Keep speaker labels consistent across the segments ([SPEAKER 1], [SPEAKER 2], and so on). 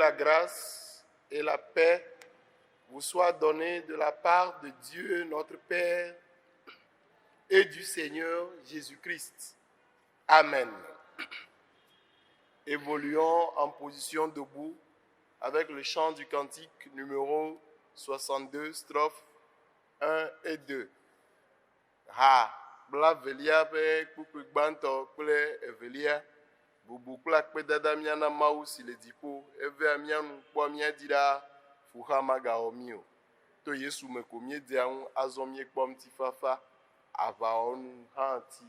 [SPEAKER 1] la grâce et la paix vous soient données de la part de Dieu notre Père et du Seigneur Jésus-Christ. Amen. Évoluons en position debout avec le chant du cantique numéro 62, strophes 1 et 2. Ha, bla velia pe kpukpe gbanto kple evelia, bubu kple akpedada miana mawu si le dziƒo, eve mianu kpɔ miadi ɖa fuxa magawɔ mi o. To Yesu me ko miedea ŋu azɔ miekpɔ ŋutifafa, aʋawɔnu hã ti.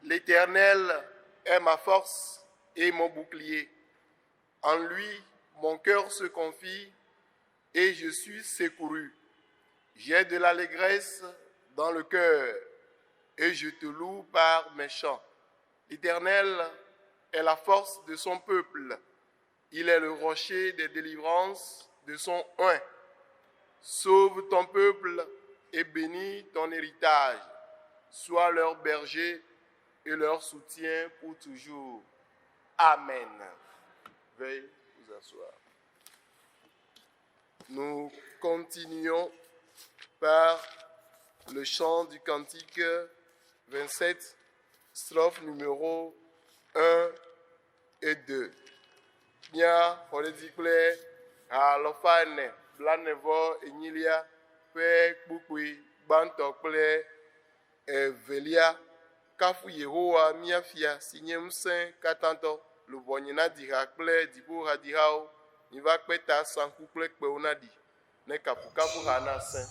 [SPEAKER 1] L'Éternel est ma force et mon bouclier. En lui, mon cœur se confie et je suis secouru. J'ai de l'allégresse dans le cœur et je te loue par mes chants. L'Éternel est la force de son peuple. Il est le rocher des délivrances de son oint. Sauve ton peuple et bénis ton héritage. Sois leur berger et leur soutien pour toujours. Amen. Veuillez vous asseoir. Nous continuons par le chant du cantique 27, strophe numéro 1 et 2. Bien, on le dit que à l'ofane, blanevo et nilia, pe bukui, banto kple velia, kafu Yehowa miafia, sinye msen katanto, lubonyina diha kple dibu hadihao, niva kpeta sanku kple kpeunadi, ne kapu kafu hana sen.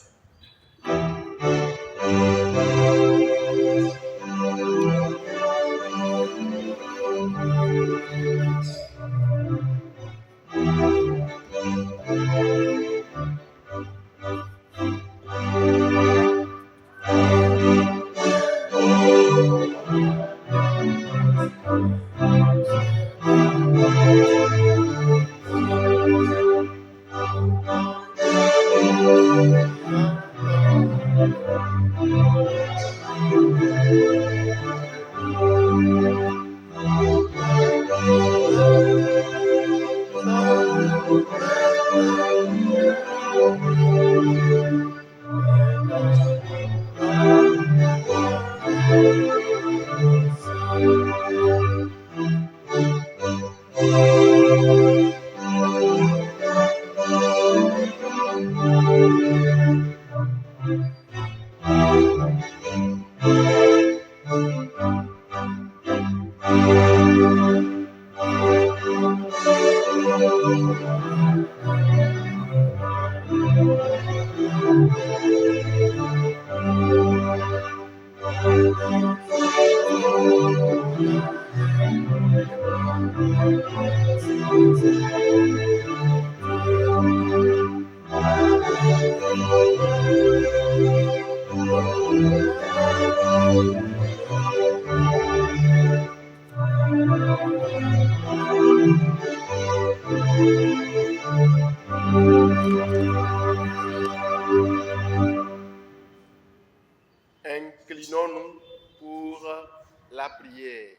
[SPEAKER 1] Inclinons-nous pour la prière.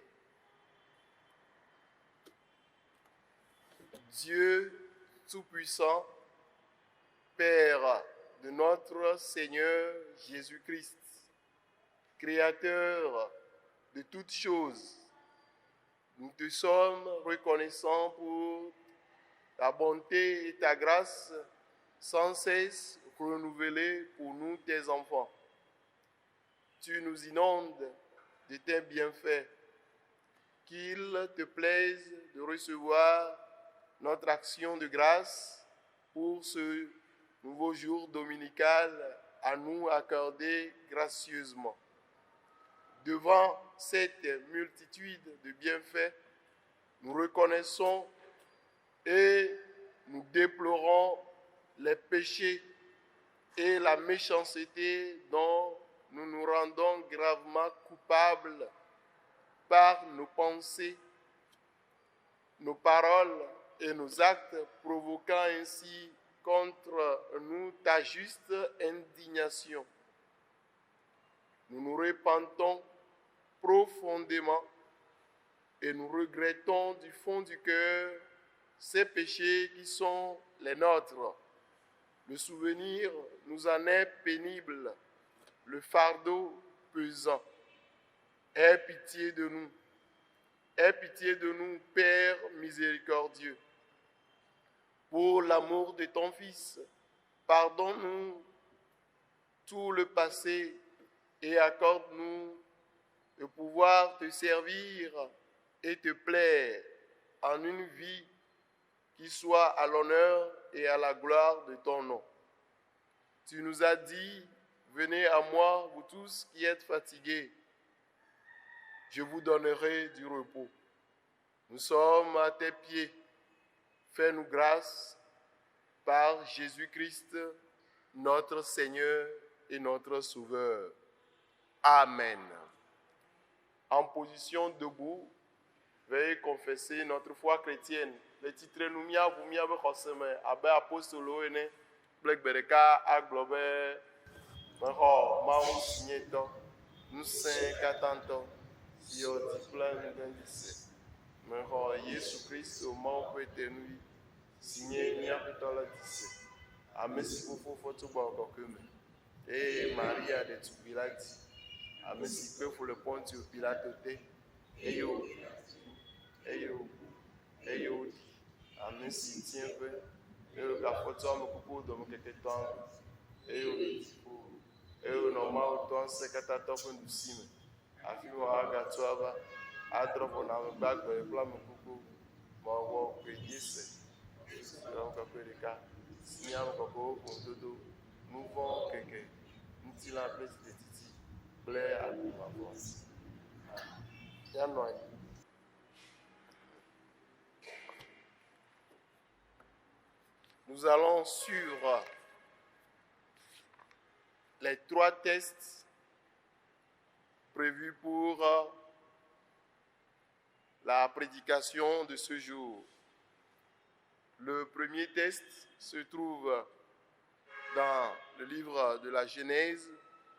[SPEAKER 1] Dieu Tout-Puissant, Père de notre Seigneur Jésus-Christ, Créateur de toutes choses, nous te sommes reconnaissants pour ta bonté et ta grâce sans cesse renouvelée pour nous, tes enfants. Tu nous inondes de tes bienfaits. Qu'il te plaise de recevoir notre action de grâce pour ce nouveau jour dominical à nous accordé gracieusement. Devant cette multitude de bienfaits, nous reconnaissons et nous déplorons les péchés et la méchanceté dont nous nous rendons gravement coupables par nos pensées, nos paroles et nos actes, provoquant ainsi contre nous ta juste indignation. Nous nous repentons profondément et nous regrettons du fond du cœur ces péchés qui sont les nôtres. Le souvenir nous en est pénible, le fardeau pesant. Aie pitié de nous. Aie pitié de nous, Père miséricordieux. Pour l'amour de ton Fils, pardonne-nous tout le passé et accorde-nous de pouvoir te servir et te plaire en une vie qui soit à l'honneur et à la gloire de ton nom. Tu nous as dit, venez à moi, vous tous qui êtes fatigués, je vous donnerai du repos. Nous sommes à tes pieds. Fais-nous grâce par Jésus-Christ, notre Seigneur et notre Sauveur. Amen. En position debout, veuillez confesser notre foi chrétienne. Le titre nous mia vous mia be xɔseme abe apostolo ene kple gbeɖeka agblɔ be mexɔ Mawu sinyetɔ ŋusẽ katãtɔ si yɔ dzi kple ŋugbedise. Mexɔ Yesu Kristo Mawu ƒe tenui si nye míaƒetɔ le dise. Ame si fofo fɔ tso gbɔ kɔkɔe me eye Maria ɖetugbi la di. Ame si kpe fu le Pontio Pilato te eye woɖi. Ame si tiẽ ƒe eye wògafɔ tso ame kukuwo dome keketɔ eye wòle dziƒo eye wònɔ Mawu tɔ ŋusẽ katãtɔ ƒe nuɖusime. Afi ma woagatrɔ ava adrɔ ʋɔ na ame gbagbe kple ame kuku mawɔ koe Yese ame kɔkɔe ɖeka si nye ame kɔkɔewo ƒe ŋudodo nu vɔ̃ keke ŋutilã kple dziɖetsitsi kple agblemavɔ. Míanɔ anyi. Nous allons sur les 3 tests prévus pour la prédication de ce jour. Le premier test se trouve dans le livre de la Genèse,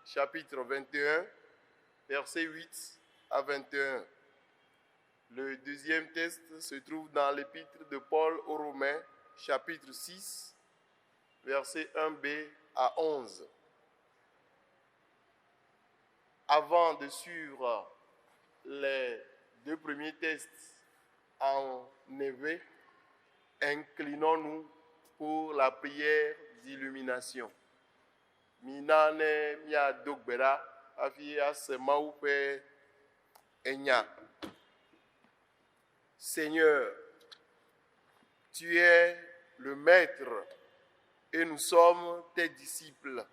[SPEAKER 1] chapitre 21, versets 8 à 21. Le deuxième test se trouve dans l'épître de Paul aux Romains, chapitre 6, versets 1b à 11. Avant de suivre les 2 premiers tests en éveil, inclinons-nous pour la prière d'illumination. Mina ne mia do gbe ɖa hafi ase Mawu ƒe enya. Seigneur, tu es le Maître et nous sommes tes disciples.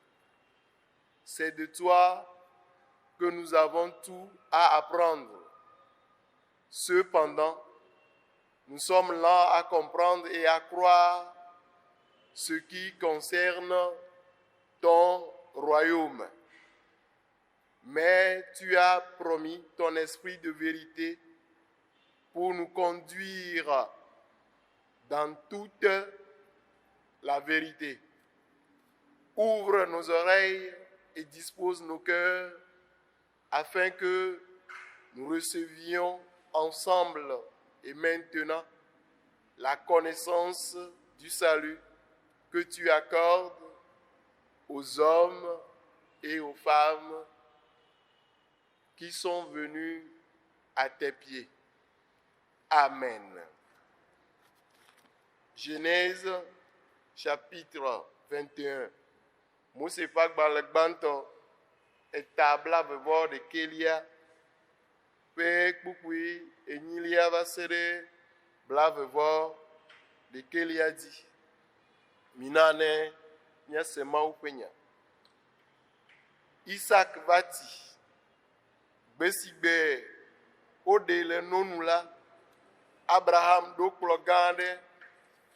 [SPEAKER 1] C'est de toi que nous avons tout à apprendre Cependant, nous sommes là à comprendre et à croire ce qui concerne ton royaume. Mais tu as promis ton esprit de vérité pour nous conduire dans toute la vérité. Ouvre nos oreilles et dispose nos cœurs afin que nous recevions ensemble et maintenant la connaissance du salut que tu accordes aux hommes et aux femmes qui sont venus à tes pieds. Amen. Genèse chapitre 21. Mose pa gbalẽgbãtɔ etabla vevɔ ɖekɛlia ƒe kpukpui enyilia va se ɖe blavevɔ ɖekɛlia dzi. Mina ne míase Mawu ƒe nya. Isak va ti. Gbe si gbe woɖe le nonu la, Abraham ɖo kplɔ̃ gã aɖe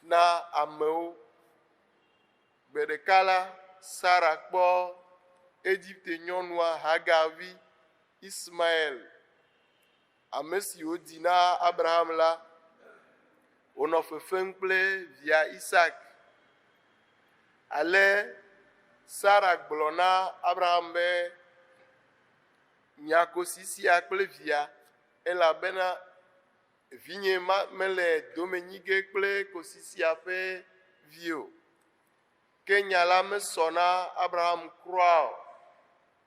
[SPEAKER 1] na amewo. Gbe ɖeka la, Sara kpɔ Egypte nyɔnua Hagar vi Ismael, ame si wòdi na Abraham la, wònɔ fefem kple via Isak. Ale Sara gblɔ na Abraham be nya kosi sia kple via, elabena vinye mele domenyige kple kosi sia ƒe vi o. Ke nya la mesɔ na Abraham kura o,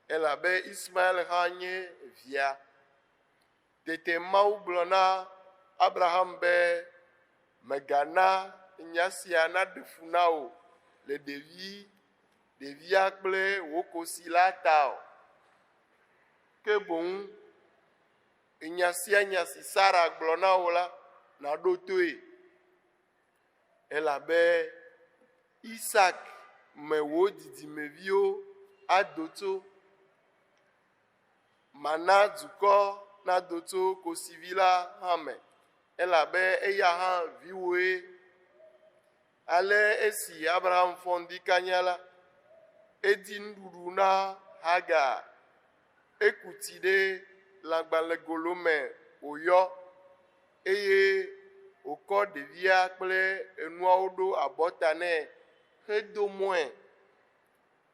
[SPEAKER 1] elabe Ismael hã nye via. Tete Mawu gblɔ na Abraham be megana nya sia naɖe fu na wò le ɖevia kple wò kosi la ta o. Ke boŋ nya sia nya si Sara gblɔ na wò la, naɖo toe, elabe Isak me wò didimeviwo ado tso. Mana dukɔ nado tso kosivi la hã me, elabe eya hã viwoe. Ale esi Abraham fɔ ŋdi kanya la, edi nuɖuɖu na Hagar. Ekuti ɖe lãgbalẽgolo me wòyɔ, eye wòkɔ ɖevia kple enuawo ɖo abɔta nɛ hedo mɔe.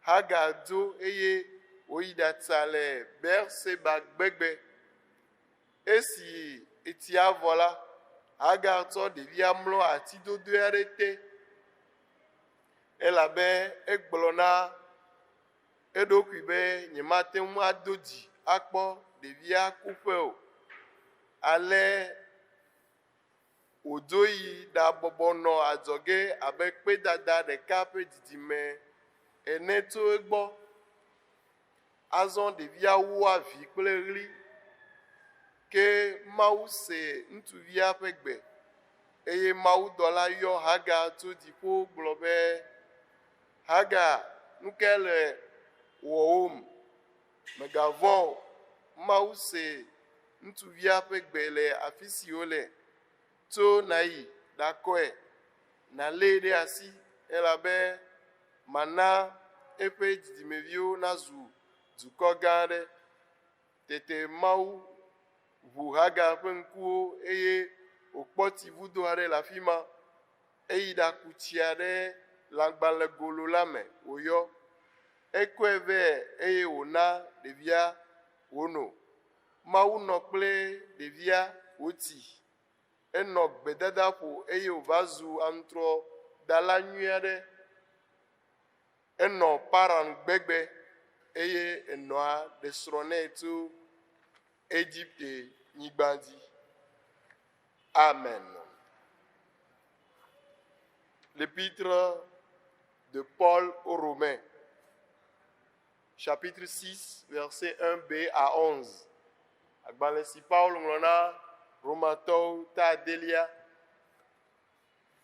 [SPEAKER 1] Hagar dzo eye wòyi ɖatsa le Beerseba gbegbe. Esi etsia vɔ la, Hagar tsɔ ɖevia mlɔ ati dodoe aɖe te, elabe egblɔ na eɖokui be nyemate ŋu ado dzi akpɔ ɖevia kuƒe o. Ale wòdzo yi ɖabɔbɔ nɔ adzɔge abe kpedada ɖeka ƒe didime ene tso egbɔ. Azɔ ɖevia wu avi kple ɣli, ke Mawu se ŋutsuvia ƒe gbe, eye Mawudɔla yɔ Hagar tso dziƒo gblɔ be, Hagar, nu ke le wɔwòm? Mègavɔ̃ o. Mawu se ŋutsuvia ƒe gbe le afi si wòle. Tso nayi ɖakɔe, nalée ɖe asi, elabe mana eƒe dzidzimeviwo nazu dukɔ gã aɖe. Tete Mawu ʋu Hagar ƒe ŋkuwo eye wòkpɔ tsivudo aɖe le afi ma. Eyi ɖaku tsia ɖe lãgbalẽgolo la me wòyɔ. Ekɔe vɛ eye wòna ɖevia wòno. Mawu nɔ kple ɖevia wòtsi. Enɔ gbedadaƒo eye wòva zu aŋutrɔdala nyui aɖe. Enɔ Paran gbegbe eye enɔa ɖe srɔ̃ nɛ tso Egypte nyigba dzi. Amen. L'épître de Paul aux Romains, chapitre 6, versets 1b à 11. Agbalẽ si Paul ŋlɔ na Romatɔwo ta adelia,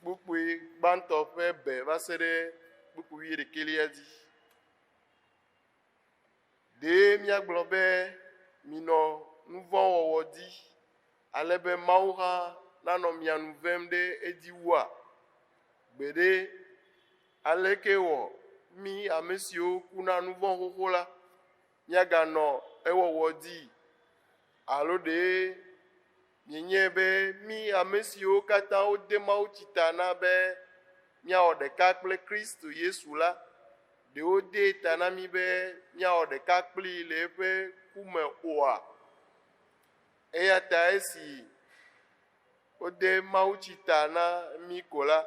[SPEAKER 1] kpukpui gbãtɔ ƒe be va se ɖe kpukpui ɖekɛlia dzi. Ɖe míagblɔ be minɔ nu vɔ̃ wɔwɔ di ale be Mawu hã nanɔ mia nu vem ɖe edzi wua. Gbeɖe aleke wɔ mi ame siwo kuna nu vɔ̃ xoxo la míaganɔ ewɔwɔ dzi alo ɖe mienye be mi ame siwo katã wode Mawu tsi ta na be míawɔ ɖeka kple Kristo Yesu la, ɖewo de ta na mi be míawɔ ɖeka kpli le eƒe ku me oa. Eya ta esi wode Mawu tsi ta na mi ko la,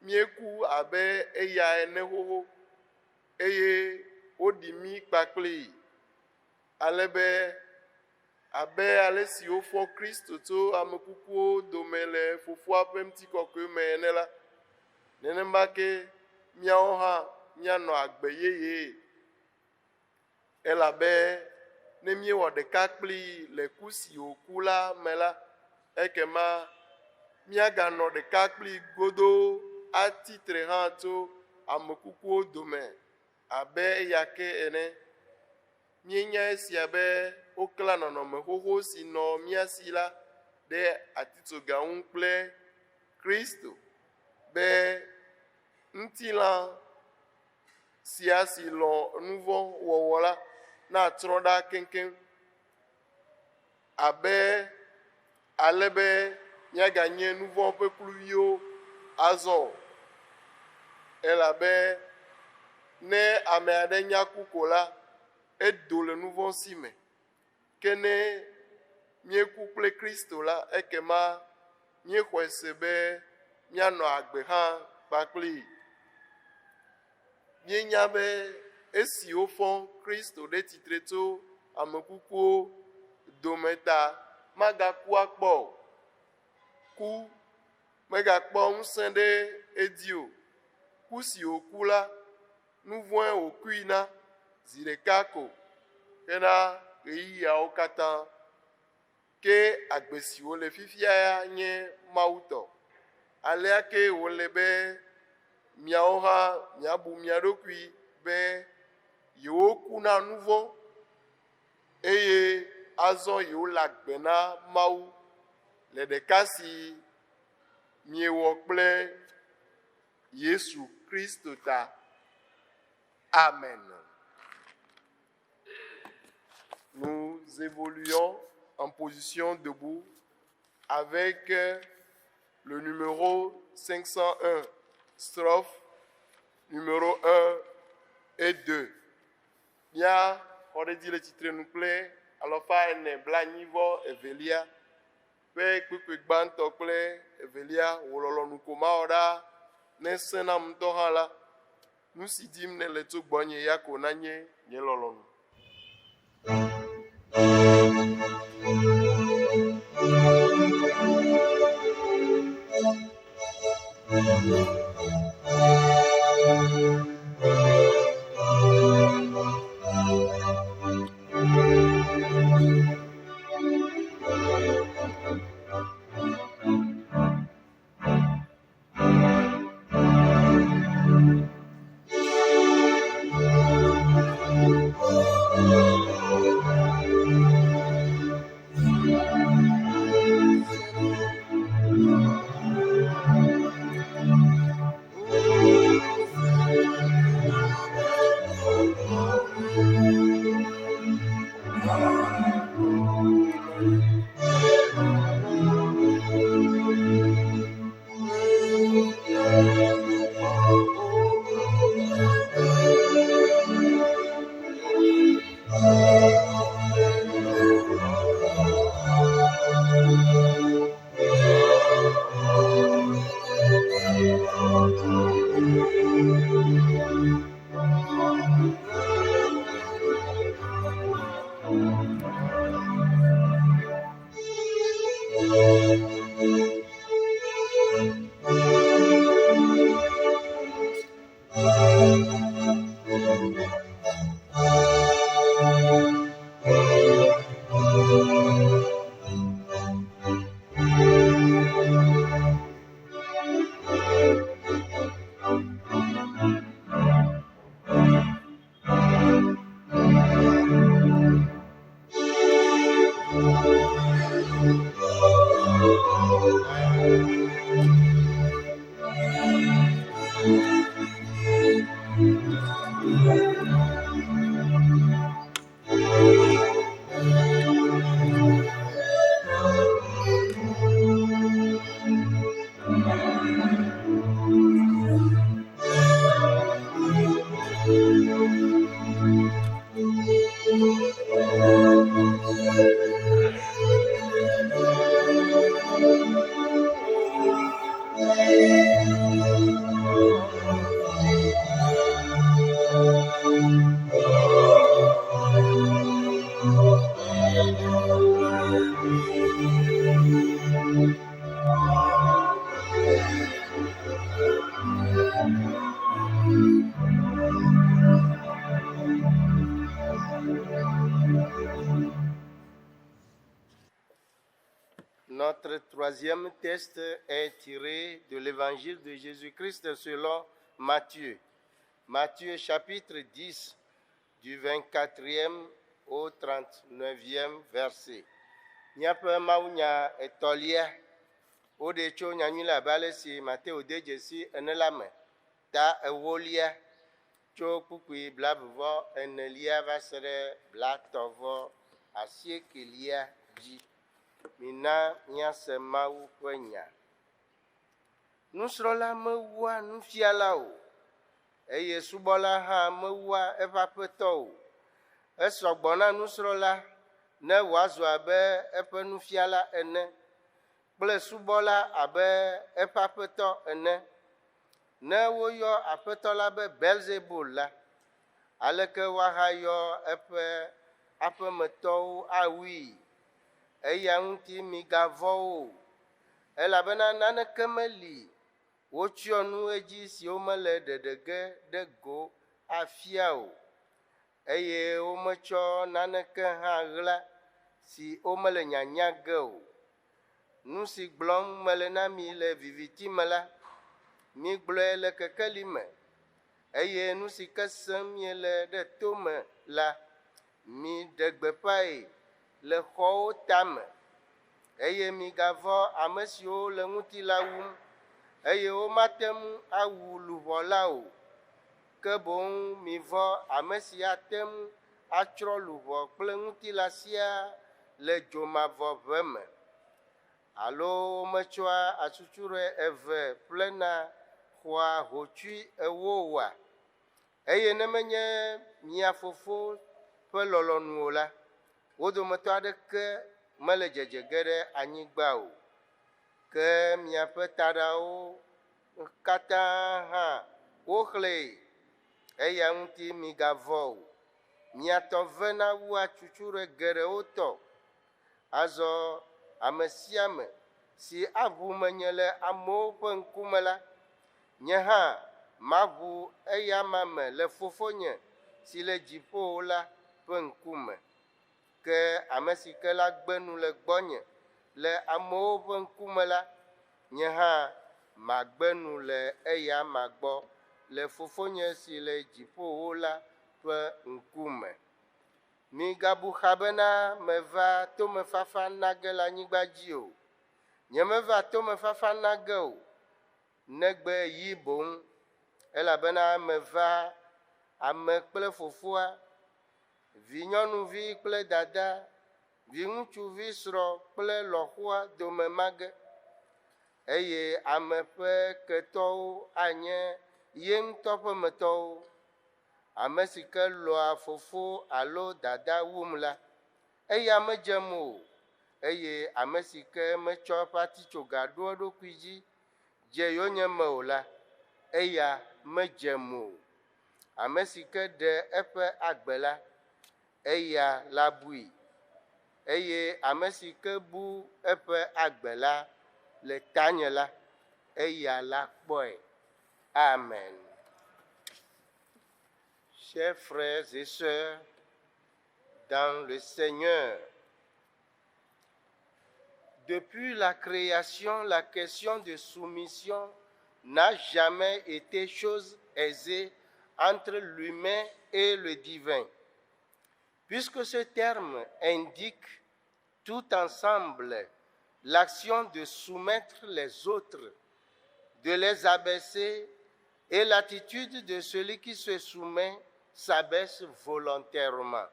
[SPEAKER 1] míeku abe eya ene xoxo, eye woɖi mi kpakpli ale be abe ale si wofɔ Kristo tso ame kukuwo dome le fofoa ƒe ŋutikɔkɔe me ene la, nenema ke míawo hã míanɔ agbe yeye, elabe ne míewɔ ɖeka kpli le ku si wòku la me la, ekema míaganɔ ɖeka kpli godoo atitre hã tso ame kukuwo dome abe eya ke ene. Míenya esia be woklã nɔnɔme xoxo si nɔ mía si la ɖe atitsoga ŋu kple Kristo, be ŋutilã sia si lɔ nu vɔ̃ wɔwɔ la natrɔ ɖa keŋkeŋ, abe ale be míaganye nu vɔ̃ ƒe kluviwo azɔ, elabe ne ame aɖe nya ku ko la, edo le nu vɔ̃ si me, ke ne míeku kple Kristo la, ekema míexɔe se be míanɔ agbe hã kpakpli. Míenya be esi wofɔ Kristo ɖe tsitre tso ame kukuwo dome ta, magaku akpɔ o. Ku megakpɔ ŋusẽ ɖe edzi o. Ku si wòku la, nu vɔ̃e wòkui na zi ɖeka ko, hena ɣeyiɣiawo katã. Ke agbe si wòle fifia ya nye Mawu tɔ. Alea ke wòle be miawo hã miabu mia ɖokui be yewoku na nu vɔ̃, eye azɔ yewole agbe na Mawu le ɖeka si miewɔ kple Yesu Kristo ta. Amen. Nous évoluons en position debout avec le numéro 501, strophe numéro 1 et 2. Bien, on a dit le titre nous plaît, alors pas une blanivo evelia, pe kpekpe gbãtɔ kple evelia wolɔlɔ nukoma ɔɖa ne sena ŋutɔ hã la, nu si dim ne le tso gbɔnye ya ko nanye nye lɔlɔnu.
[SPEAKER 2] Notre troisième texte est tiré de l'évangile de Jésus-Christ selon Matthieu. Matthieu chapitre 10, du 24e au 39e verset. Miaƒe mawunya etɔlia, woɖe tso nyanyui le abe ale si Mateo de dzesi ene la me, ta ewolia tso kpukpui blaeve enelia va se ɖe blatɔ̃ asiekelia dzi. Mina míase Mawu ƒe nya. Nusrɔ̃la mewua nufiala o, eye subɔla hã mewua eƒe aƒetɔ o. Esɔgbɔ na nusrɔ̃la ne wòazu abe eƒe nufiala ene, kple subɔla abe eƒe aƒetɔ ene. Ne woyɔ aƒetɔ la be Belzebul la, aleke woahayɔ eƒe aƒemetɔwo awui? Eya ŋuti migavɔ̃ o, elabena naneke meli wotsyɔ nu edzi si womele ɖeɖege ɖe go afia o, eye wometsɔ naneke hã ɣla si womele nyanya ge o. Nu si gblɔm mele na mi le viviti me la, migblɔe le kekeli me, eye nu si ke sem miele ɖe to me la, miɖe gbeƒãe le xɔwo tame, eye migavɔ̃ ame siwo le ŋutilã wum, eye womate ŋu awu luʋɔ o, ke boŋ mivɔ̃ ame si ate ŋu atsrɔ̃ luʋɔ kple ŋutilã siaa le dzomavɔʋe me. Alo wometsɔa atsutsurɛ eve ƒlena xɔa hotsui ewo oa? Eye ne menye mia fofo ƒe lɔlɔ̃nu o la, wo dometɔ aɖeke mele dzedze ge ɖe anyigba o. Ke miaƒe taɖawo katã hã woxlẽe, eya ŋuti migavɔ̃ o. Mia tɔ vena wu atsutsurɛ geɖewo tɔ. Azɔ ame sia ame si aʋu menye le amewo ƒe ŋkume la, nye hã maʋu eya ma me le Fofonye si le dziƒo la ƒe ŋkume. Ke ame si ke la gbe nu le gbɔnye le amewo ƒe ŋkume la, nye hã magbe nu le eya ma gbɔ le Fofonye si le dziƒowo la ƒe ŋkume. Migabu xa bena meva tomefafa nage le anyigba dzi o. Nyemeva tomefafa nage o, negbe yi boŋ, elabena meva ame kple fofoa, vinyɔnuvi kple dada, viŋutsuvi srɔ̃ kple lɔ̃xoa dome mage, eye ame ƒe ketɔwo anye ye ŋutɔ ƒe metɔwo. Ame si ke lɔ̃a fofo alo dada wum la, eya medzem o, eye ame si ke metsɔ eƒe atitsoga ɖo eɖokui dzi dze yonyeme o la, eya medzem o. Ame si ke ɖe eƒe agbe la, eya la bui, eye ame si ke bu eƒe agbe la le tanye la, eya la kpɔe. Amen. Chers frères et sœurs, dans le Seigneur, depuis la création, la question de soumission n'a jamais été chose aisée entre l'humain et le divin. Puisque ce terme indique tout ensemble l'action de soumettre les autres, de les abaisser, et l'attitude de celui qui se soumet s'abaisse volontairement.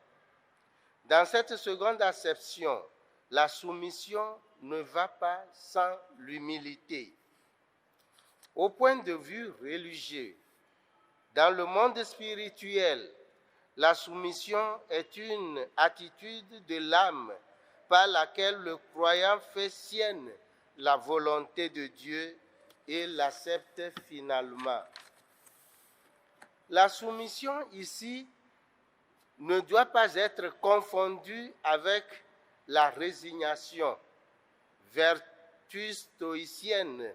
[SPEAKER 2] Dans cette seconde acception, la soumission ne va pas sans l'humilité. Au point de vue religieux, dans le monde spirituel, la soumission est une attitude de l'âme par laquelle le croyant fait sienne la volonté de Dieu et l'accepte finalement. La soumission ici ne doit pas être confondue avec la résignation, vertu stoïcienne,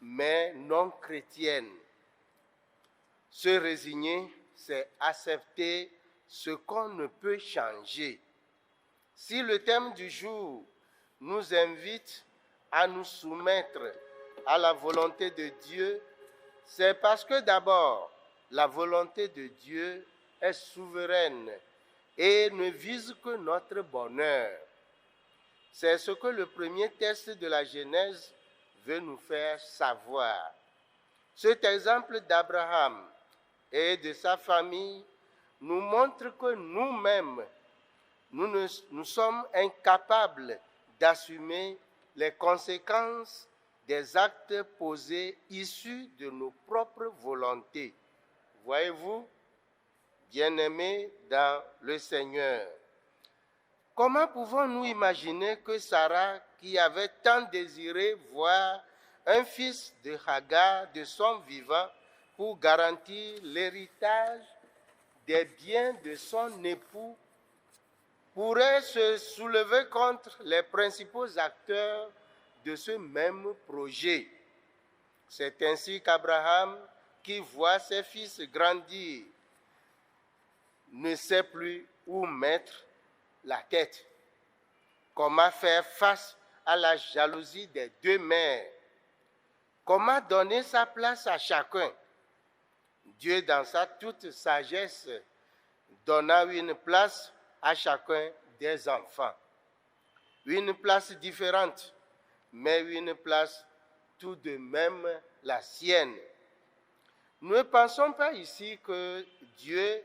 [SPEAKER 2] mais non chrétienne. Se résigner, c'est accepter ce qu'on ne peut changer. Si le thème du jour nous invite à nous soumettre à la volonté de Dieu, c'est parce que d'abord, la volonté de Dieu est souveraine et ne vise que notre bonheur. C'est ce que le premier texte de la Genèse veut nous faire savoir. Cet exemple d'Abraham et de sa famille nous montre que nous-mêmes, nous sommes incapables d'assumer les conséquences des actes posés issus de nos propres volontés. Voyez-vous, bien-aimés dans le Seigneur, comment pouvons-nous imaginer que Sarah, qui avait tant désiré voir un fils de Hagar de son vivant pour garantir l'héritage des biens de son époux, pourrait se soulever contre les principaux acteurs de ce même projet? C'est ainsi qu'Abraham, qui voit ses fils grandir, ne sait plus où mettre la tête. Comment faire face à la jalousie des deux mères? Comment donner sa place à chacun? Dieu, dans sa toute sagesse, donna une place à chacun des enfants. Une place différente, mais une place tout de même la sienne. Ne pensons pas ici que Dieu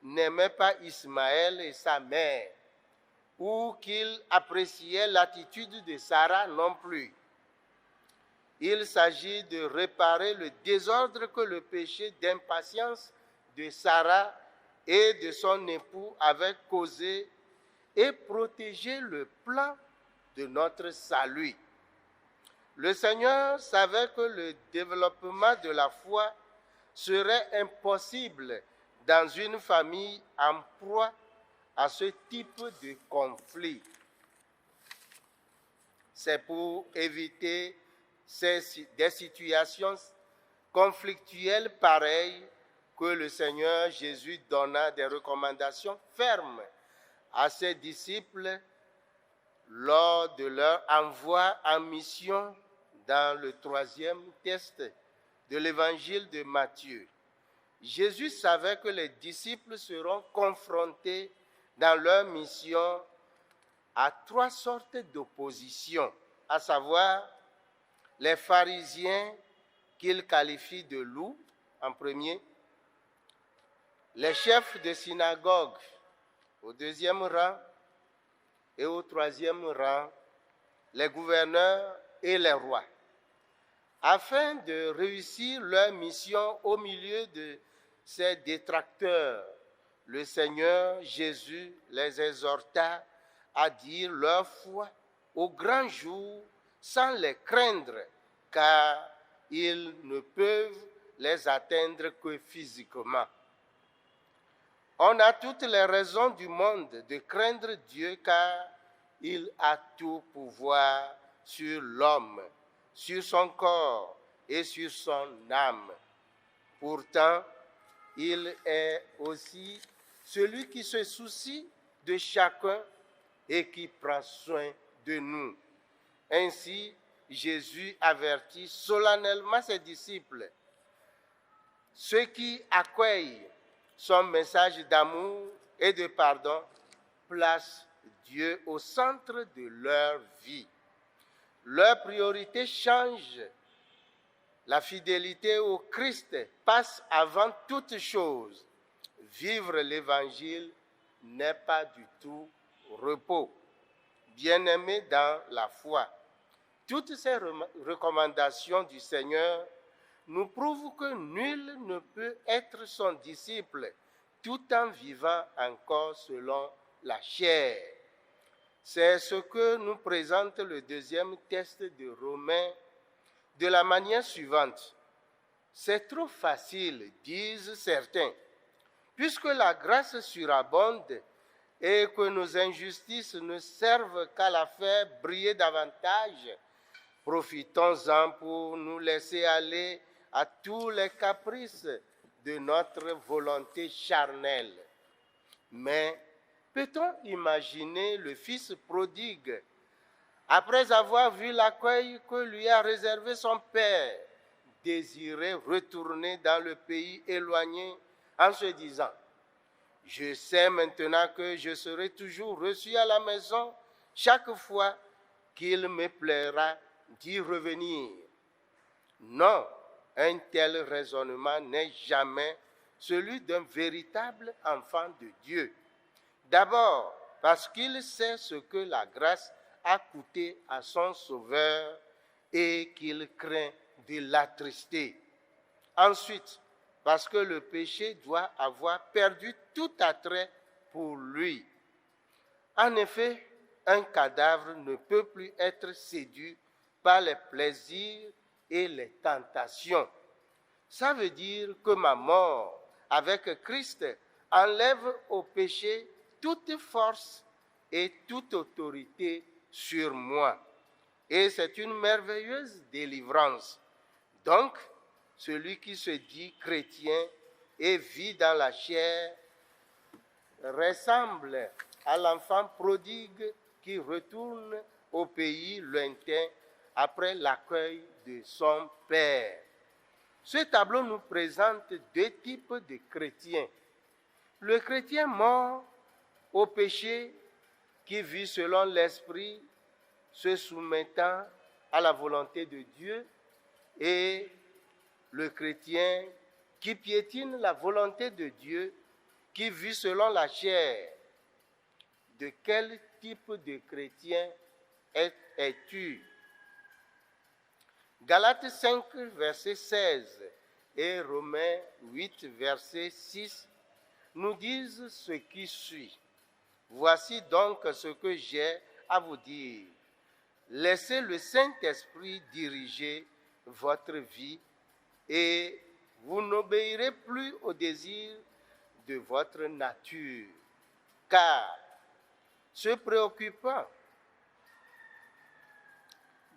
[SPEAKER 2] n'aimait pas Ismaël et sa mère, ou qu'il appréciait l'attitude de Sarah non plus. Il s'agit de réparer le désordre que le péché d'impatience de Sarah et de son époux avait causé et protéger le plan de notre salut. Le Seigneur savait que le développement de la foi serait impossible dans une famille en proie à ce type de conflit. C'est pour éviter des situations conflictuelles pareilles que le Seigneur Jésus donna des recommandations fermes à ses disciples lors de leur envoi en mission dans le 3e texte de l'évangile de Matthieu. Jésus savait que les disciples seront confrontés dans leur mission à 3 sortes d'opposition, à savoir les pharisiens qu'il qualifie de loups en premier, les chefs de synagogue au 2e rang et au 3e rang, les gouverneurs et les rois. Afin de réussir leur mission au milieu de ces détracteurs, le Seigneur Jésus les exhorta à dire leur foi au grand jour sans les craindre, car ils ne peuvent les atteindre que physiquement. On a toutes les raisons du monde de craindre Dieu, car il a tout pouvoir sur l'homme, sur son corps et sur son âme. Pourtant, il est aussi celui qui se soucie de chacun et qui prend soin de nous. Ainsi, Jésus avertit solennellement ses disciples. Ceux qui accueillent son message d'amour et de pardon placent Dieu au centre de leur vie. Leur priorité change. La fidélité au Christ passe avant toute chose. Vivre l'Évangile n'est pas du tout repos. Bien-aimés dans la foi, toutes ces recommandations du Seigneur nous prouvent que nul ne peut être son disciple tout en vivant encore selon la chair. C'est ce que nous présente le 2e texte de Romains de la manière suivante. C'est trop facile, disent certains, puisque la grâce surabonde et que nos injustices ne servent qu'à la faire briller davantage, profitons-en pour nous laisser aller à tous les caprices de notre volonté charnelle. Mais peut-on imaginer le fils prodigue, après avoir vu l'accueil que lui a réservé son père, désirer retourner dans le pays éloigné en se disant: je sais maintenant que je serai toujours reçu à la maison chaque fois qu'il me plaira d'y revenir. Non, un tel raisonnement n'est jamais celui d'un véritable enfant de Dieu. D'abord, parce qu'il sait ce que la grâce a coûté à son Sauveur et qu'il craint de l'attrister. Ensuite, parce que le péché doit avoir perdu tout attrait pour lui. En effet, un cadavre ne peut plus être séduit par les plaisirs et les tentations. Ça veut dire que ma mort avec Christ enlève au péché toute force et toute autorité sur moi. Et c'est une merveilleuse délivrance. Donc, celui qui se dit chrétien et vit dans la chair ressemble à l'enfant prodigue qui retourne au pays lointain après l'accueil de son père. Ce tableau nous présente deux types de chrétiens. Le chrétien mort au péché qui vit selon l'esprit, se soumettant à la volonté de Dieu, et le chrétien qui piétine la volonté de Dieu, qui vit selon la chair. De quel type de chrétien es-tu? Galates 5, verset 16 et Romains 8, verset 6 nous disent ce qui suit. Voici donc ce que j'ai à vous dire. Laissez le Saint-Esprit diriger votre vie et vous n'obéirez plus aux désirs de votre nature. Car se préoccupant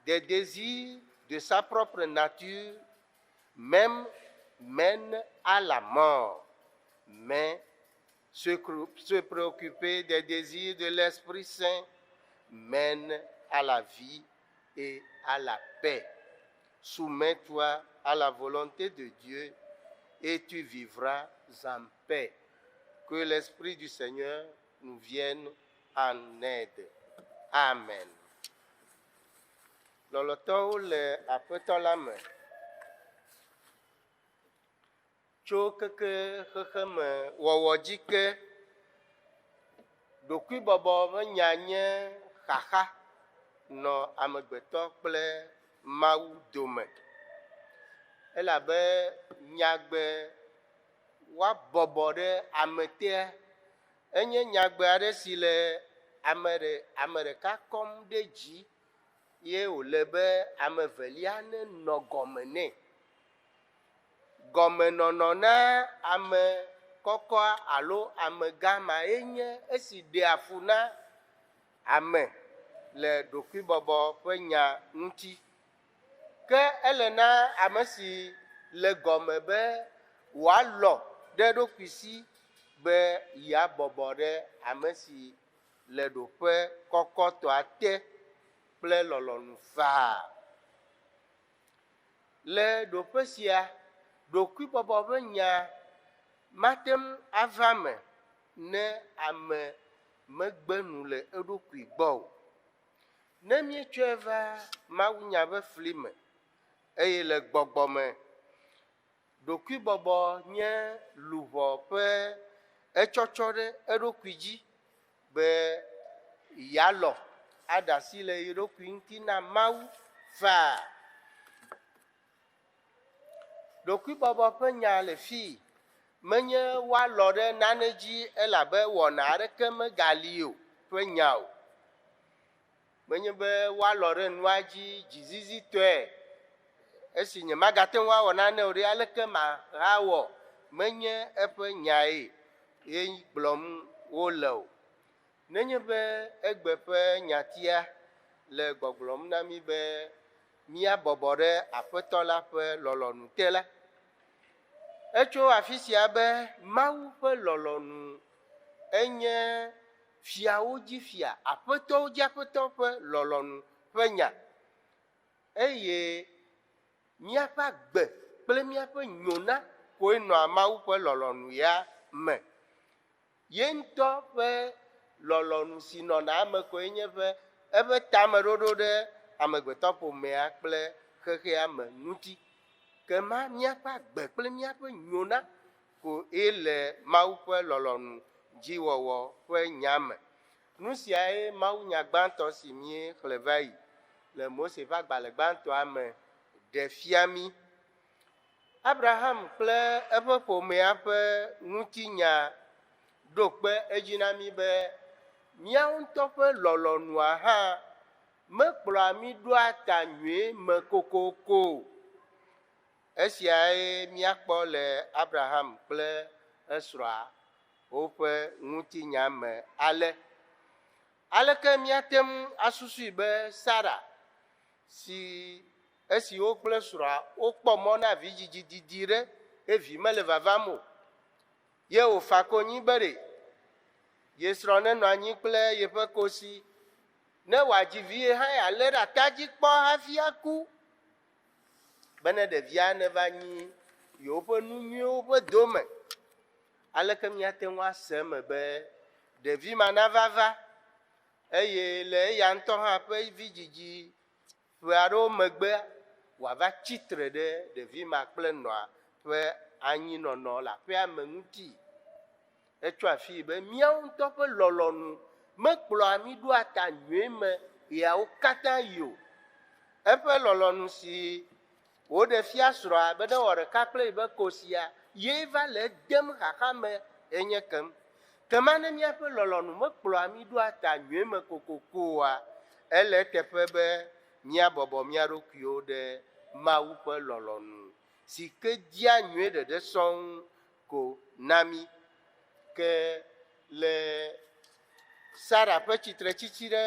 [SPEAKER 2] des désirs de sa propre nature, même mène à la mort. Mais se préoccuper des désirs de l'Esprit Saint mène à la vie et à la paix. Soumets-toi à la volonté de Dieu et tu vivras en paix. Que l'Esprit du Seigneur nous vienne en aide. Amen. Lɔlɔtɔwo le Aƒetɔ la me. Tso keke xexeme wɔwɔ dzi ke, ɖokuibɔbɔ ƒe nya nye xaxa nɔ amegbetɔ kple Mawu dome. Elabe nyagbe woabɔbɔ ɖe ametea, enye nyagbe aɖe si le ame ɖeka kɔm ɖe dzi, ye wòle be ame velia ne nɔ gɔme nɛ. Gɔmenɔnɔ na ame kɔkɔ alo amegã ma ye nye esi ɖea fu na ame le ɖokuibɔbɔ ƒe nya ŋuti. Ke ele na ame si le gɔme be wòalɔ ɖe ɖokui si be yeabɔbɔ ɖe ame si le ɖoƒe kɔkɔtɔa te kple lɔlɔ̃nu faa. Le ɖoƒe sia, ɖokuibɔbɔ ƒe nya mateŋ ava me ne ame megbe nu le eɖokui gbɔ o. Ne míetsɔe va mawunya ƒe fli me eye le gbɔgbɔ me, ɖokuibɔbɔ nye luʋɔ ƒe etsɔtsɔ ɖe eɖokui dzi be yealɔ aɖe asi le ye ɖokui ŋuti na Mawu faa. Ɖokuibɔbɔ ƒe nya le fii menye woalɔ ɖe nane dzi elabe wɔna aɖeke megali o ƒe nya o. Menye be woalɔ ɖe nua dzi dzizizitɔe esi nye magate ŋu awɔ nane o ɖe aleke mahawɔ, menye eƒe nyae ye gblɔm wole o. nenye be egbe ƒe nyatia le gbɔgblɔm na mi be míabɔbɔ ɖe aƒetɔ la ƒe lɔlɔ̃nu te la, etso afi sia be Mawu ƒe lɔlɔ̃nu enye fiawo dzi fia, aƒetɔwo dzi aƒetɔ ƒe lɔlɔ̃nu ƒe nya, eye míaƒe agbe kple míaƒe nyona koe nɔa Mawu ƒe lɔlɔ̃nu ya me. Ye ŋutɔ ƒe lɔlɔ̃nu si nɔna eme koe nye ƒe eƒe tameɖoɖo ɖe amegbetɔƒomea kple xexea me ŋuti. Ke ma míaƒe agbe kple míaƒe nyona ko ye le Mawu ƒe lɔlɔ̃nu dziwɔwɔ ƒe nya me. Nu siae mawunya gbãtɔ si míexlẽ va yi le Mose ƒe agbalẽ gbãtɔa me ɖe fia mí. Abraham kple eƒe ƒomea ƒe ŋutinya ɖo kpe edzi na mí be míawo ŋutɔ ƒe lɔlɔ̃nua hã mekplɔa mí ɖoa ta nyuie me kokoko. Esiae míakpɔ le Abraham kple esrɔ̃a woƒe ŋutinya me ale. Aleke míate ŋu asusui be Sara si esi wo kple srɔ̃a wokpɔ mɔ na vidzidzi didi ɖe evi mele vavam o, ye wòfa konyi be ɖe ye srɔ̃ nenɔ anyi kple yeƒe kosi ne wòadzi vi ye hã yealé ɖe atadzi kpɔ hafi aku, bene ɖevia neva nyi yewoƒe nu nyuiwo ƒe dome. Aleke míate ŋu ase eme be ɖevi ma nava va eye le eya ŋutɔ hã ƒe vidzidzi ƒe aɖewo megbea wòava tsitre ɖe ɖevi ma kple nɔa ƒe anyinɔnɔ le aƒea me ŋuti. Etso afi be míawo ŋutɔ ƒe lɔlɔ̃nu mekplɔa mí ɖoa ta nyuie me yawo katã yi o. Eƒe lɔlɔ̃nu si woɖe fia srɔ̃a be ne wɔ ɖeka kple yibe kosia, ye va le edem xaxa me enye kem. Ke ma ne míaƒe lɔlɔ̃nu mekplɔa mí ɖoa ta nyuie me kokokoa, ele teƒe be míabɔbɔ mía ɖokuiwo ɖe Mawu ƒe lɔlɔ̃nu si ke dia nyuie ɖeɖe sɔŋ ko na mí. Ke le Sara ƒe tsitretsitsi ɖe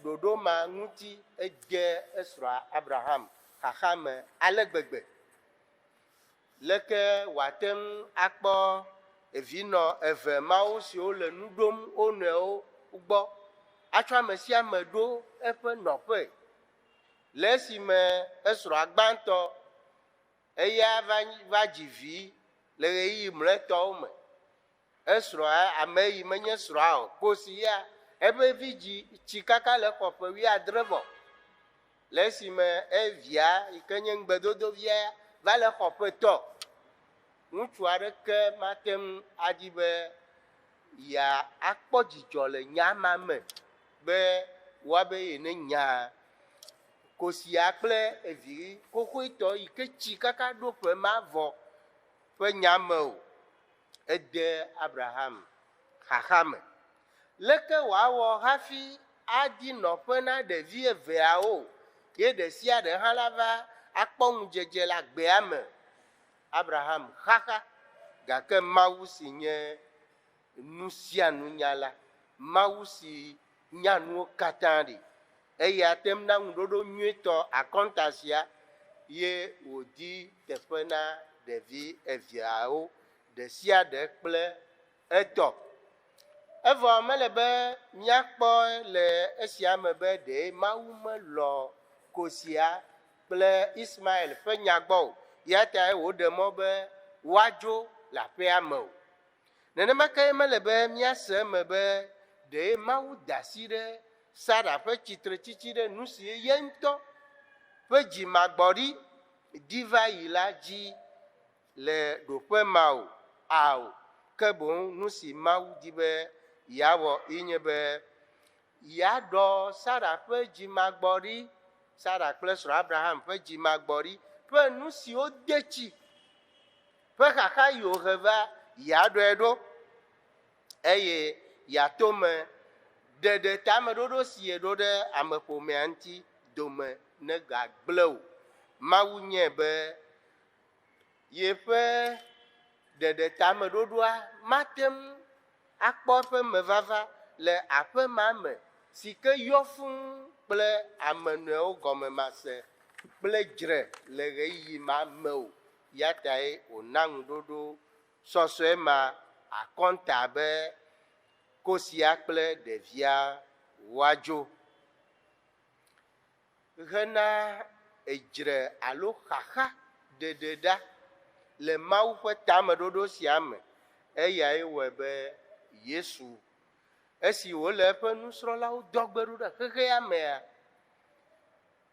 [SPEAKER 2] ɖoɖo ma ŋuti edze esrɔ̃a Abraham xaxa me ale gbegbe. Leke wòate ŋu akpɔ evinɔ eve mawo siwo le nu ɖom wo nɔewo gbɔ, atsɔ ame sia ame ɖo eƒe nɔƒe. Le esime esrɔ̃a gbãtɔ eya va dzi vi le ɣeyiɣi mlɔetɔwo me, esrɔ̃a ame yi menye srɔ̃a o, kosi ya eƒe vidzi tsi kaka le xɔ ƒe 17 vɔ. Le esime evia yi ke nye ŋugbedodovia va le xɔ ƒe 3, ŋutsu aɖeke mate ŋu adi be ya akpɔ dzidzɔ le nya ma me be woabe ye ne nya kosia kple evi xoxoetɔ yi ke tsi kaka ɖo ƒe ma vɔ ƒe nya me o. Ede Abraham xaxa me. Leke wòawɔ hafi adi nɔƒe na ɖevi eveawo ye ɖe sia ɖe hã la va akpɔ ŋudzedze le agbea me. Abraham xaxa, gake Mawu si nye nu sia nu nyala, Mawu si nya nuwo katã ɖi, eya tem na ŋuɖoɖo nyuietɔ akɔnta sia ye wòdi teƒe na ɖevi eveawo ɖe sia ɖe kple etɔ. Evɔ mele be míakpɔ le esia me be ɖe Mawu melɔ kosia kple Ismael ƒe nya gbɔ o, ya tae wòɖe mɔ be woadzo le aƒea me o. Nenema ke mele be míase eme be ɖe Mawu da asi ɖe Sara ƒe tsitretsitsi ɖe nu si ye ŋutɔ ƒe dzimagbɔɖi di va yi la dzi le ɖoƒe ma o, ao, ke boŋ nu si Mawu di be yeawɔ yenye be yeaɖɔ Sara ƒe dzimagbɔɖi, Sara kple srɔ̃ Abraham ƒe dzimagbɔɖi ƒe nu siwo de tsi ƒe xaxa yi wòhe va, yeaɖɔe ɖo eye yeato me ɖeɖe tameɖoɖo si yeɖo ɖe ameƒomea ŋuti dome ne gagblẽ o. Mawu nye be yeƒe ɖeɖe tameɖoɖoa mate ŋu akpɔ eƒe mevava le aƒe ma me si ke yɔ fũu kple amenɔewo gɔmemase kple dzre le ɣeyiɣi ma me o, ya tae wòna ŋuɖoɖo sɔsɔe ma akɔnta be kosia kple ɖevia woadzo. Hena edzre alo xaxa ɖeɖe ɖa le Mawu ƒe tameɖoɖo sia me, eyae wɔe be Yesu esi wòle eƒe nusrɔ̃lawo dɔgbe ɖo ɖe xexea mea,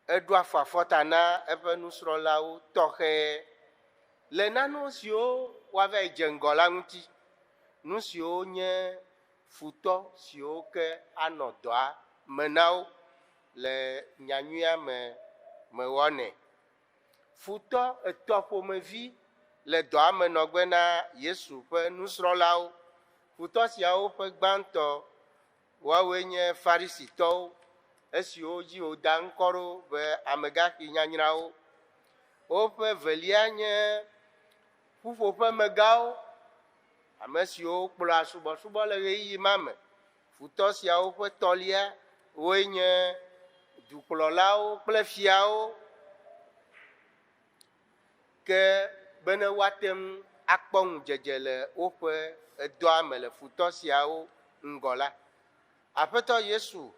[SPEAKER 2] eɖo afɔ afɔta na eƒe nusrɔ̃lawo tɔxɛ le nanewo siwo woava yi dze ŋgɔ la ŋuti, nu siwo nye futɔ siwo ke anɔ dɔa me na wo le nyanyuia me wɔnɛ. Futɔ etɔ̃ ƒomevi le dɔa me nɔgbe na Yesu ƒe nusrɔ̃lawo. Futɔ siawo ƒe gbãtɔ woawoe nye Farisitɔwo, esiwo dzi woda ŋkɔ ɖo be amegaxi nyanyrawo. Woƒe velia nye ƒuƒoƒemegãwo, ame siwo kplɔa subɔsubɔ le ɣeyiɣi ma me. Futɔ siawo ƒe tɔlia woe nye dukplɔlawo kple fiawo, ke bene woate ŋu akpɔ ŋudzedze le woƒe edɔa me le futɔ siawo ŋgɔ la, Aƒetɔ Yesu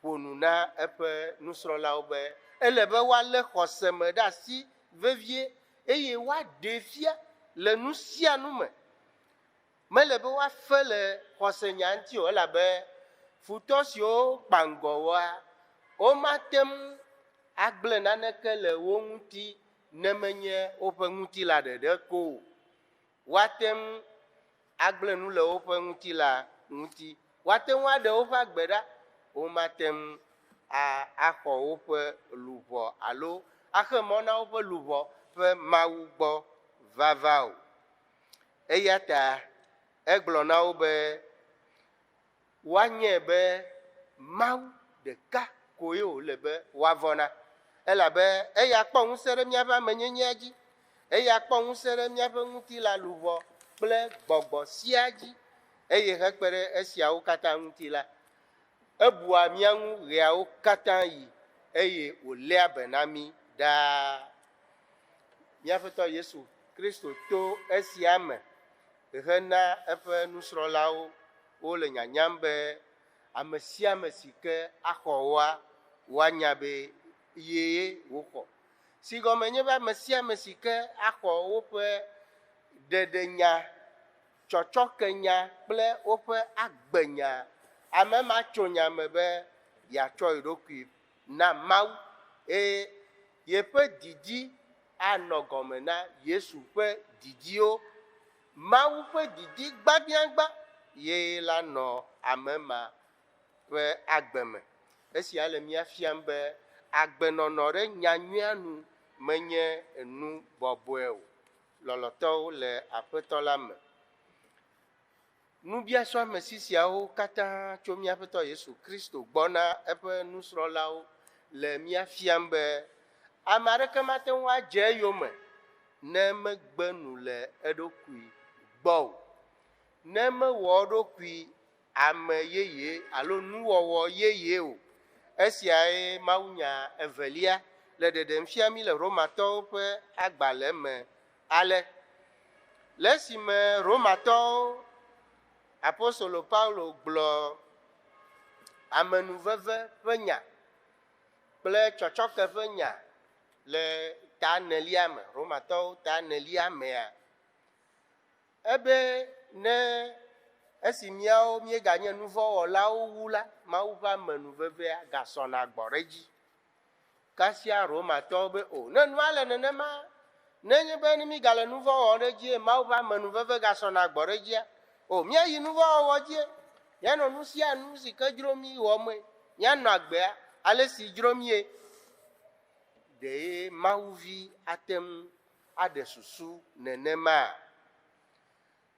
[SPEAKER 2] ƒonu na eƒe nusrɔ̃lawo be ele be woalé xɔse me ɖe asi vevie eye woaɖe fia le nu sia nu me. Mele be woafe le xɔse nya ŋuti o, elabe futɔ siwo kpa ŋgɔ woa, womate ŋu agblẽ naneke le wo ŋuti ne menye woƒe ŋutilã ɖeɖe ko o. Woate ŋu agblẽ nu le woƒe ŋutilã ŋuti, woate ŋu aɖe woƒe agbe ɖa, womate ŋu axɔ woƒe luʋɔ alo axe mɔ na woƒe luʋɔ ƒe Mawu gbɔ vava o. Eya ta egblɔ na wo be woanye be Mawu ɖeka koe wòle be woavɔ̃ na, elabe eya kpɔ ŋusẽ ɖe míaƒe amenyenyea dzi, eya kpɔ ŋusẽ ɖe míaƒe ŋutilã luʋɔ kple gbɔgbɔ sia dzi, eye hekpe ɖe esiawo katã ŋuti la, ebua mía ŋu ɣeawo katã yi eye wòléa be na mí ɖaa. Míaƒetɔ Yesu Kristo to esia me hena eƒe nusrɔ̃lawo wole nyanyam be ame sia ame si ke axɔ woa, woanya be yeye woxɔ. Si gɔme nye be ame sia ame si ke axɔ woƒe ɖeɖenya, tsɔtsɔkenya kple woƒe agbenya, ame ma tso nya me be yeatsɔ eɖokui na Mawu, eye yeƒe didi anɔ gɔme na Yesu ƒe didiwo. Mawu ƒe didi gbabiãgba ye la nɔ ame ma ƒe agbe me. Esia le mía fiam be agbenɔnɔ ɖe nyanyuia nu menye enu bɔbɔe o. Lɔlɔtɔwo le Aƒetɔ la me. Nubiasɔ ame sisiawo katã tso míaƒetɔ Yesu Kristo gbɔ na eƒe nusrɔ̃lawo le mía fiam be ame aɖeke mate ŋu adze eyome ne megbe nu le eɖokui gbɔ o, ne mewɔ eɖokui ame yeye alo nuwɔwɔ yeye o. Esiae mawunya evelia le ɖeɖem fia mí le Romatɔwo ƒe agbalẽ me ale. Le esime Romatɔwo, Apostolo Paulo gblɔ amenuveve ƒe nya kple tsɔtsɔke ƒe nya le ta nelia me, Romatɔwo ta nelia mea, ebe ne esi míawo míeganye nuvɔwɔlawo wu la, Mawu ƒe amenuvevea gasɔna gbɔ ɖe dzi. Kasia Romatɔwo be o, ne nua le nenema, nenye be ne mígale nuvɔwɔ ɖe dzi, Mawu ƒe amenuveve gasɔna gbɔ ɖe dzia, o, míayi nuvɔwɔwɔ dzi, míanɔ nu sia nu si ke dzro mí wɔme, míanɔ agbea ale si dzro mie. Ɖe Mawuvi ate ŋu aɖe susu nenema.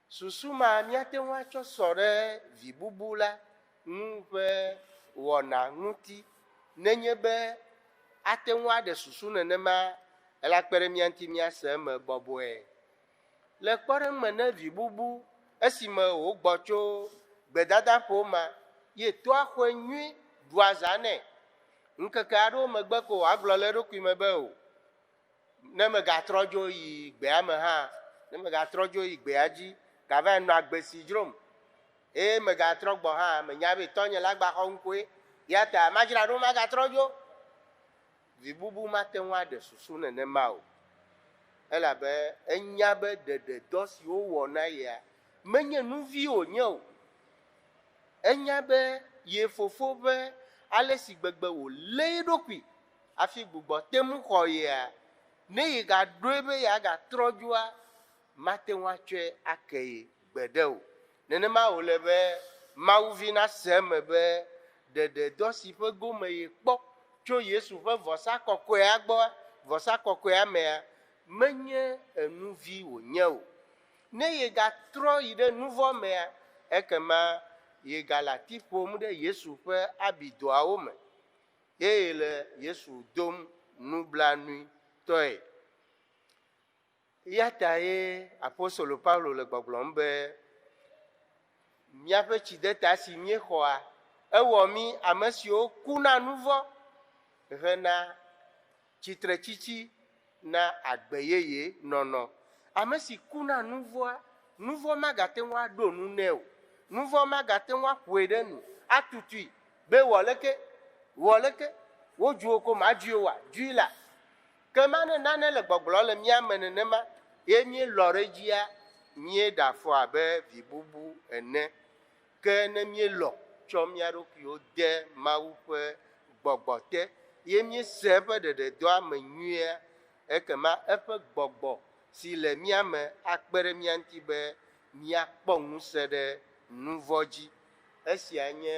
[SPEAKER 2] Susu ma míate ŋu atsɔ sɔ ɖe vi bubu la ŋu ƒe wɔna ŋuti, nenye be ate ŋu aɖe susu nenema, ela kpe ɖe mía ŋuti míase eme bɔbɔe. Le kpɔɖeŋu me ne vi bubu esime wògbɔ tso gbedadaƒo ma ye toa xɔe nyui ɖua zã nɛ ŋkeke aɖewo megbe ko wòagblɔ le eɖokui me be o ne megatrɔ dzo yi gbea me hã ne megatrɔ dzo yi gbea dzi gava nɔ agbe si dzrom eye megatrɔ gbɔ hã menya be tɔnye la gba xɔ ŋkue ya ta madzra ɖo magatrɔ dzo vi bubu mate ŋu aɖe susu nenema o elabe enya be ɖeɖedɔ siwo wɔna yea menye nuvi wònye o enya be ye fofo be ale si gbegbe wòlé eɖokui hafi gbugbɔ te mu xɔ yea ne yi gaɖoe be yeagatrɔ dzoa mate ŋu atsɔe ake yi gbeɖe o nenema wòle be mawuvi nase eme be ɖeɖedɔ si ƒe gome ye kpɔ tso yesu ƒe vɔsa kɔkɔea gbɔ vɔsa kɔkɔea mea menye enuvi wònye o ne ye gatrɔ yi ɖe nuvɔ mea ekema ye gale ati ƒom ɖe yesu ƒe abidoawo me ye le yesu dom nublanui tɔe ya ta ye apostolo paulo le gbɔgblɔm be míaƒe tsideta si míexɔa ewɔ mí ame siwo ku na nuvɔ hena tsitretsitsi na agbe yeye nɔnɔ ame si ku na nuvɔa nuvɔ magate ŋu aɖo nu nɛ o nuvɔ magate ŋu aƒoe ɖe nu atutui be wɔ leke wodzuo ko madzui wa dzui la ke ma ne nane le gbɔgblɔ le mía me nenema ye míelɔ ɖe dzia míeɖe afɔ abe vi bubu ene ke ne míelɔ tsɔ mía ɖokuiwo de Mawu ƒe gbɔgbɔ te ye míese eƒe ɖeɖedɔa me nyuia ekema eƒe gbɔgbɔ si le mía me akpe ɖe mía ŋuti be míakpɔ ŋusẽ ɖe nuvɔ dzi esia nye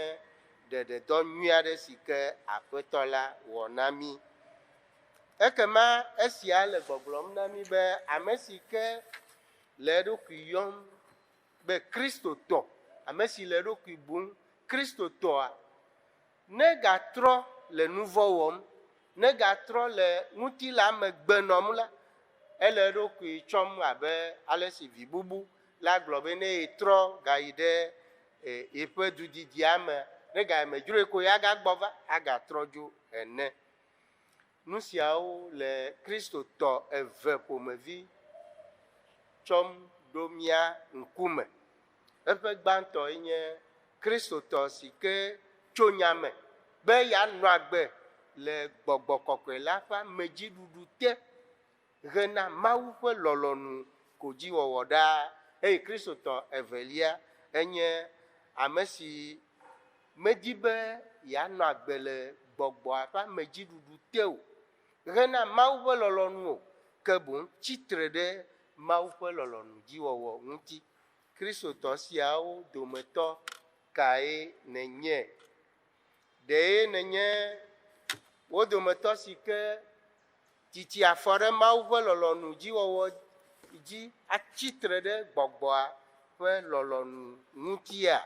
[SPEAKER 2] ɖeɖedɔ nyui aɖe si ke aƒetɔ la wɔ na mí ekema esia le gbɔgblɔm na mí be ame si ke le eɖokui yɔm be kristotɔ ame si le eɖokui bum kristotɔa ne gatrɔ le nuvɔ wɔm ne gatrɔ le ŋutilã me gbe nɔm la ele eɖokui tsɔm abe ale si vi bubu la gblɔ be ne yetrɔ gayi ɖe yeƒe dudidia me ne gamedzroe ko ya gagbɔ va agatrɔ dzo ene nu siawo le kristotɔ eve ƒomevi tsɔm ɖo mía ŋkume eƒe gbãtɔ nye kristotɔ si ke tso nyame be yeanɔ agbe le gbɔgbɔ kɔkɔe la ƒe amedziɖuɖu te hena Mawu ƒe lɔlɔ̃nu ko dzi wɔwɔ ɖaa eye kristotɔ evelia enye ame si medi be yeanɔ agbe le gbɔgbɔa ƒe amedziɖuɖu te o hena Mawu ƒe lɔlɔ̃nu o ke boŋ tsitre ɖe Mawu ƒe lɔlɔ̃nu dziwɔwɔ ŋuti kristotɔ siawo dometɔ kae nenye ɖe nenye wo dometɔ si ke titi afɔ ɖe Mawu ƒe lɔlɔ̃nu dziwɔwɔ dzi atsitre ɖe gbɔgbɔa ƒe lɔlɔ̃nu ŋutia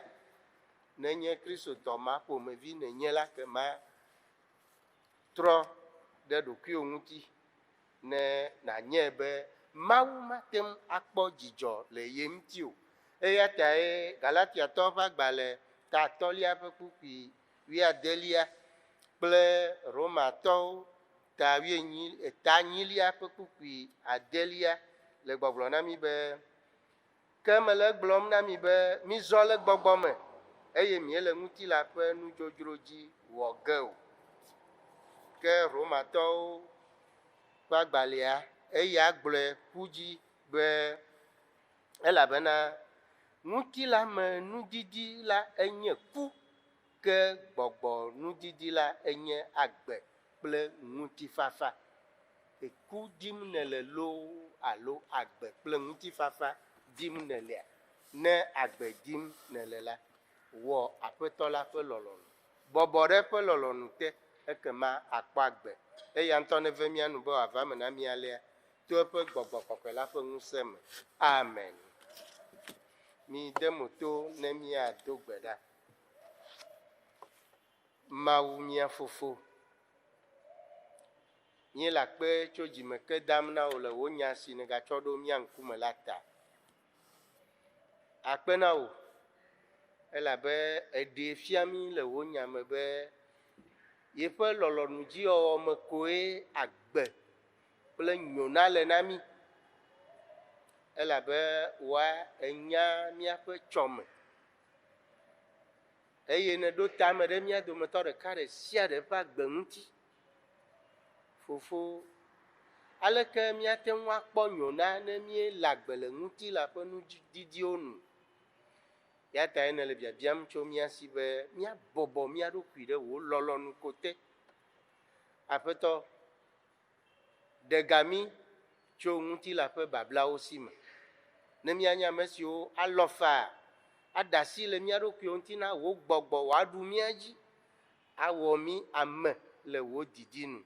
[SPEAKER 2] nenye kristotɔ ma ƒomevi nenye la kema trɔ ɖe ɖokuiwo ŋuti ne nanye be Mawu mate ŋu akpɔ dzidzɔ le ye ŋuti o eya ta ye Galatiatɔwo ƒe agbalẽ ta 1 ƒe kpukpui 18 kple Romatɔwo ta 8 ƒe kpukpui 1 le gbɔgblɔ na mi be ke mele gblɔm na mi be mizɔ le gbɔgbɔ me eye miele ŋutilã ƒe nudzodzro dzi wɔ ge o ke Romatɔwo ƒe agbalẽa eya gblɔe ƒu dzi be elabena ŋutilã me nudidi la enye ku ke gbɔgbɔ nudidi la enye agbe kple ŋutifafa eku dim nele loo alo agbe kple ŋutifafa dim nelea ne agbe dim nele la wɔ aƒetɔ la ƒe lɔlɔ̃nu bɔbɔ ɖe ƒe lɔlɔ̃nu te ekema akpɔ agbe eya ŋutɔ neve mía nu be wòava me na mía lea to eƒe gbɔgbɔ kɔkɔe la ƒe ŋusẽ me amen mi de mo to ne míado gbe ɖa Mawu mía fofo míele akpe tso dzime ke dam na wò le wò nya si negatsɔ ɖo mía ŋkume la ta akpe na wò elabe eɖe fia mi le wo nya me be yeƒe lɔlɔ̃nudziwɔwɔ me koe agbe kple nyona le na mi, elabe woa enya míaƒe tsɔme eye ne ɖo tame ɖe mía dometɔ ɖeka ɖe sia ɖe ƒe agbe ŋuti. Fofo, aleke míate ŋu akpɔ nyona ne míele agbe le ŋutilã ƒe nudidiwo nu? Ya ta ne le biabiam tso mía si be míabɔbɔ mía ɖokui ɖe wò lɔlɔ̃nu ko te. Aƒetɔ, ɖe ga mí tso ŋutilã ƒe bablawo si me, ne míanye ame siwo alɔ faa, aɖe asi le mía ɖokuiwo ŋuti na wò gbɔgbɔ wòaɖu mía dzi, awɔ mí ame le wò didi nu.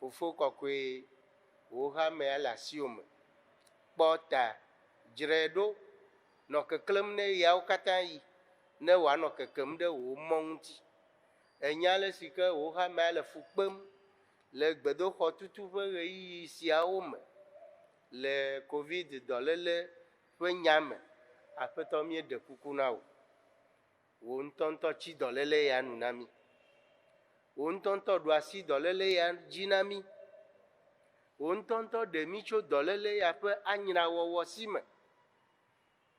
[SPEAKER 2] Fofo kɔkɔe, wò hame le asiwò me, kpɔ ta, dzre ɖo, nɔ keklẽm ne yawo katã yi, ne wòanɔ kekem ɖe wò mɔ ŋuti. Enya le si ke wò hame le fu kpem le gbedoxɔ tutu ƒe ɣeyiɣi siawo me, le COVID dɔléle ƒe nya me, Aƒetɔ míeɖe kuku na wò. Wò ŋutɔŋutɔ tsi dɔléle ya nu na mí. Wò ŋutɔŋutɔ ɖu asi dɔléle ya dzi na mí. Wò ŋutɔŋutɔ ɖe mí tso dɔléle ya ƒe anyrawɔwɔ si me,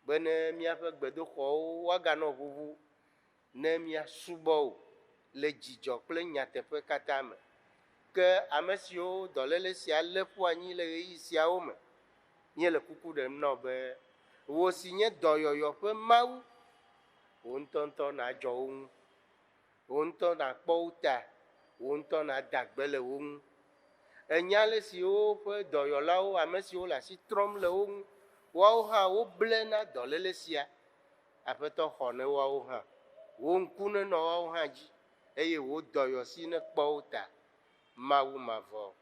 [SPEAKER 2] be ne míaƒe gbedoxɔwo woaganɔ ʋuʋu, ne míasubɔ wò le dzidzɔ kple nyateƒe katã me. Ke ame siwo dɔléle sia lé ƒu anyi le ɣeyiɣi siawo me, míele kuku ɖem nɔ be wò si nye dɔyɔyɔ ƒe Mawu, wò ŋutɔŋutɔ nàdzɔ wo ŋu, wò ŋutɔ nàkpɔ wo ta, wò ŋutɔ nàda gbe le wo ŋu. Enya le siwo ƒe dɔyɔlawo, ame siwo le asi trɔm le wo ŋu, woawo hã woble na dɔléle sia. Aƒetɔ, xɔ ne woawo hã, wò ŋku nenɔ woawo hã dzi, eye wò dɔyɔsi ne kpɔ wo ta. Mawu mavɔ,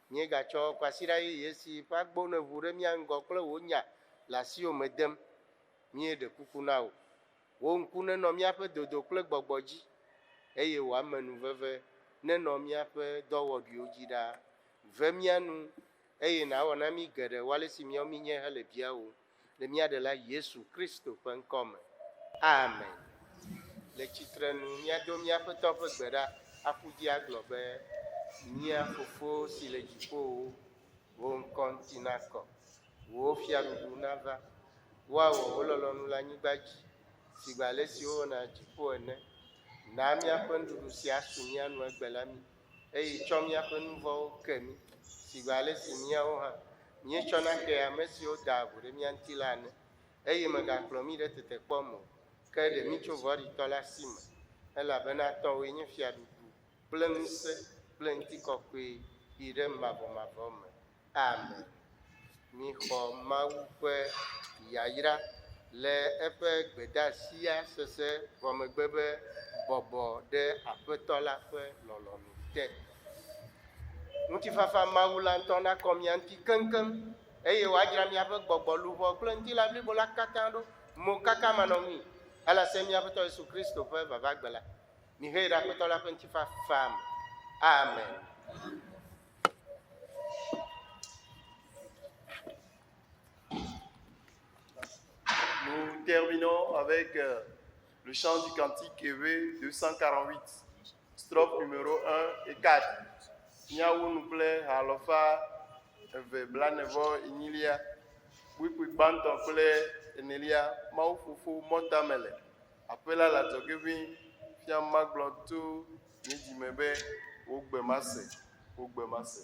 [SPEAKER 2] míegatsɔ kpasiɖa yeye si ƒe agbo ne ʋu ɖe mía ŋgɔ kple wò nya le asiwò me dem, míeɖe kuku na wò. Wò ŋku nenɔ míaƒe dodo kple gbɔgbɔ dzi, eye wò amenuveve nenɔ míaƒe dɔwɔɖuiwo dzi ɖaa. Ve mía nu, eye nàwɔ na mí geɖe wale si míawo mí nye hele biawo le mía ɖela Yesu Kristo ƒe ŋkɔ me. Amen. Le tsitrenu míado míaƒe tɔ ƒe gbe ɖa aƒu dzi agblɔ be mía Fofo si le dziƒowo, wò ŋkɔ ŋuti nakɔ, wò fiaɖuɖu nava, woawɔ wò lɔlɔ̃nu le anyigba dzi, si gbe ale si wowɔna dziƒo ene. Na míaƒe nuɖuɖu sia su mía nu egbe la mí, eye tsɔ míaƒe nu vɔ̃wo ke mí, si gbe ale si míawo hã míetsɔna ke ame siwo da avu ɖe mía ŋuti la ene, eye megakplɔ mí ɖe tetekpɔ me, ke ɖe mí tso vɔ̃ɖitɔ la si me, elabena tɔwoe nye fiaɖuɖu kple ŋusẽ kple ŋutikɔkɔe yi ɖe mavɔmavɔ me. Amen. Mixɔ Mawu ƒe yayra le eƒe gbedeasia sese gɔmegbe be bɔbɔ ɖe Aƒetɔ la ƒe lɔlɔ̃nu te. Ŋutifafa Mawu la ŋutɔ nakɔ mía ŋuti keŋkeŋ, eye wòadzra míaƒe gbɔgbɔ luʋɔ kple ŋutilã blibo la katã ɖo mokakamanɔŋui, elase mía Aƒetɔ Yesu Kristo ƒe vavagbe la. Mihee ɖe Aƒetɔ la ƒe ŋutifafa me. Amen.
[SPEAKER 1] Nous terminons avec le chant du cantique EV 248, strophe numéro 1 et 4. Miawu nous plaît alofa eve blanevɔ enyilia, kpukpui gbãtɔ kple enelia, Mawu Fofo mɔtamele. Aƒela le adzɔge ʋĩ, fia magblɔ to nye dzime be wogbe mase, wogbe mase.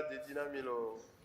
[SPEAKER 1] de Dinamilo.